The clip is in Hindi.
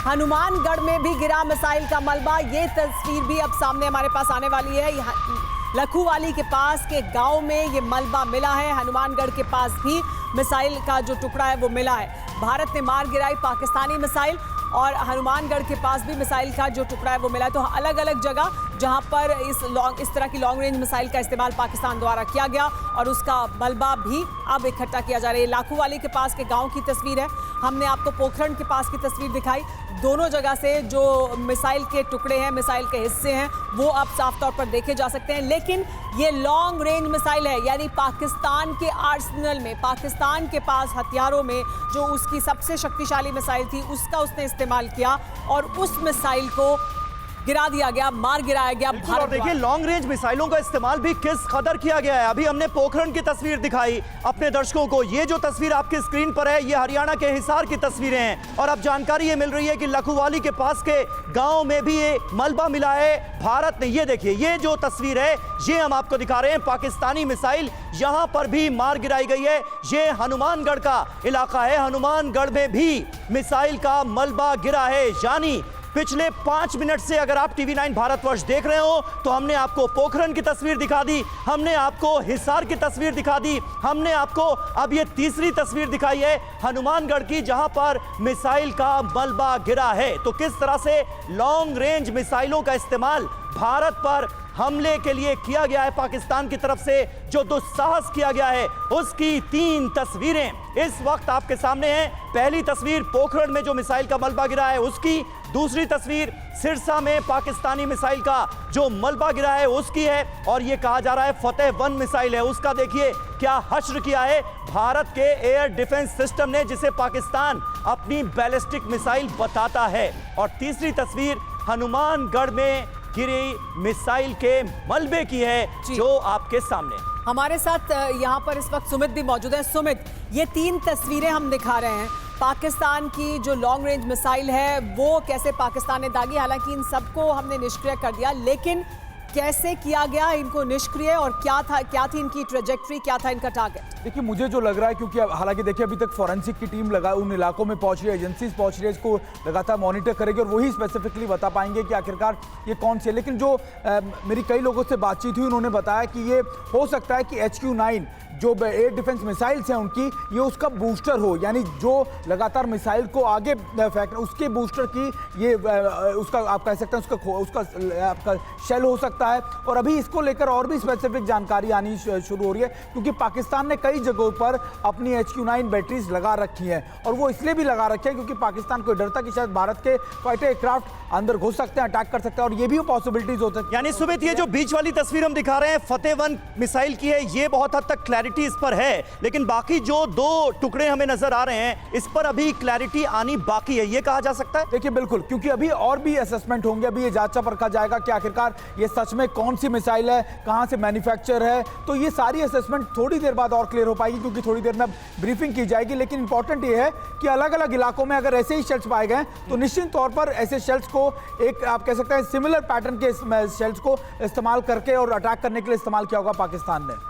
हनुमानगढ़ में भी गिरा मिसाइल का मलबा। ये तस्वीर भी अब सामने हमारे पास आने वाली है। लखूवाली के पास के गांव में ये मलबा मिला है। हनुमानगढ़ के पास भी मिसाइल का जो टुकड़ा है वो मिला है। भारत ने मार गिराई पाकिस्तानी मिसाइल और हनुमानगढ़ के पास भी मिसाइल का जो टुकड़ा है वो मिला है। तो अलग अलग जगह जहां पर इस तरह की लॉन्ग रेंज मिसाइल का इस्तेमाल पाकिस्तान द्वारा किया गया और उसका मलबा भी अब इकट्ठा किया जा रहा है। लाखोवाली के पास के गांव की तस्वीर है। हमने आपको पोखरण के पास की तस्वीर दिखाई। दोनों जगह से जो मिसाइल के टुकड़े हैं, मिसाइल के हिस्से हैं, वो अब साफ तौर पर देखे जा सकते हैं। लेकिन ये लॉन्ग रेंज मिसाइल है, यानी पाकिस्तान के आर्सेनल में, पाकिस्तान के पास हथियारों में जो उसकी सबसे शक्तिशाली मिसाइल थी उसका उसने इस्तेमाल किया और उस मिसाइल को गिरा दिया गया, मार गिराया गया भारत। और देखिए लॉन्ग रेंज मिसाइलों का इस्तेमाल भी किस कदर किया गया है। अभी हमने पोखरण की तस्वीर दिखाई अपने दर्शकों को। ये जो तस्वीर आपकी स्क्रीन पर है ये हरियाणा के हिसार की तस्वीरें हैं और अब जानकारी ये मिल रही है कि लखूवाली के पास के गांव में भी ये मलबा मिला है भारत ने। ये देखिए ये जो तस्वीर है ये हम आपको दिखा रहे हैं। पाकिस्तानी मिसाइल यहां पर भी मार गिराई गई है। ये हनुमानगढ़ का इलाका है। हनुमानगढ़ में भी मिसाइल का मलबा गिरा है। यानी पिछले 5 मिनट से अगर आप टीवी 9 भारतवर्ष देख रहे हो तो हमने आपको पोखरण की तस्वीर दिखा दी, हमने आपको हिसार की तस्वीर दिखा दी, हमने आपको अब ये तीसरी तस्वीर दिखाई है हनुमानगढ़ की जहां पर मिसाइल का मलबा गिरा है। तो किस तरह से लॉन्ग रेंज मिसाइलों का इस्तेमाल भारत पर हमले के लिए किया गया है पाकिस्तान की तरफ से, जो दुस्साहस किया गया है, उसकी 3 तस्वीरें इस वक्त आपके सामने हैं। पहली तस्वीर पोखरण में जो मिसाइल का मलबा गिरा है उसकी, दूसरी तस्वीर सिरसा में पाकिस्तानी मिसाइल का जो मलबा गिरा है उसकी है और यह कहा जा रहा है फतेह 1 मिसाइल है उसका। देखिए क्या हश्र किया है भारत के एयर डिफेंस सिस्टम ने, जिसे पाकिस्तान अपनी बैलिस्टिक मिसाइल बताता है। और तीसरी तस्वीर हनुमानगढ़ में गिरी मिसाइल के मलबे की है जो आपके सामने। हमारे साथ यहाँ पर इस वक्त सुमित भी मौजूद है। सुमित, ये 3 तस्वीरें हम दिखा रहे हैं। पाकिस्तान की जो लॉन्ग रेंज मिसाइल है वो कैसे पाकिस्तान ने दागी, हालांकि इन सबको हमने निष्क्रिय कर दिया, लेकिन कैसे किया गया इनको निष्क्रिय और क्या थी इनकी ट्रेजेक्ट्री, क्या था इनका टारगेट? देखिए मुझे जो लग रहा है, क्योंकि हालांकि देखिए अभी तक फॉरेंसिक की टीम उन इलाकों में पहुंच रही है, एजेंसीज पहुंच रही है, इसको लगातार मॉनिटर करेगी और वही स्पेसिफिकली बता पाएंगे कि आखिरकार ये कौन सी है। लेकिन जो मेरी कई लोगों से बातचीत हुई उन्होंने बताया कि ये हो सकता है कि HQ-9 जो एयर डिफेंस मिसाइल्स हैं उनकी, ये उसका बूस्टर हो, यानी जो लगातार मिसाइल को आगे फेंक उसके बूस्टर की ये उसका आप कह सकते हैं उसका आपका शेल हो सकता है। और अभी इसको लेकर और भी स्पेसिफिक जानकारी आनी शुरू हो रही है, क्योंकि पाकिस्तान ने कई जगहों पर अपनी HQ-9 बैटरीज लगा रखी हैं और वो इसलिए भी लगा रखी है क्योंकि पाकिस्तान को डर था कि शायद भारत के फाइटर एयरक्राफ्ट अंदर घुस सकते हैं, अटैक कर सकते हैं और ये भी पॉसिबिलिटीज हो सकती है। यानी सुमित ये जो बीच वाली तस्वीर हम दिखा रहे हैं फतेह 1 मिसाइल की है, ये बहुत हद तक क्लैरिटी इस पर है, लेकिन बाकी जो 2 टुकड़े हमें नजर आ रहे हैं इस पर अभी क्लैरिटी आनी बाकी है, ये कहा जा सकता है। देखिए बिल्कुल, क्योंकि अभी और भी असेसमेंट होंगे, अभी ये जांचा परखा जाएगा कि आखिरकार ये सच में कौन सी मिसाइल है, कहां से मैन्युफैक्चर है। तो ये सारी असेसमेंट थोड़ी देर बाद और क्लियर हो पाएगी, क्योंकि थोड़ी देर में ब्रीफिंग की जाएगी। लेकिन इंपॉर्टेंट ये है कि अलग अलग इलाकों में अगर ऐसे ही शेल्स पाए गए तो निश्चित तौर पर ऐसे शेल्स को एक आप कह सकते हैं सिमिलर पैटर्न के शेल्स को इस्तेमाल करके और अटैक करने के लिए इस्तेमाल किया होगा पाकिस्तान ने।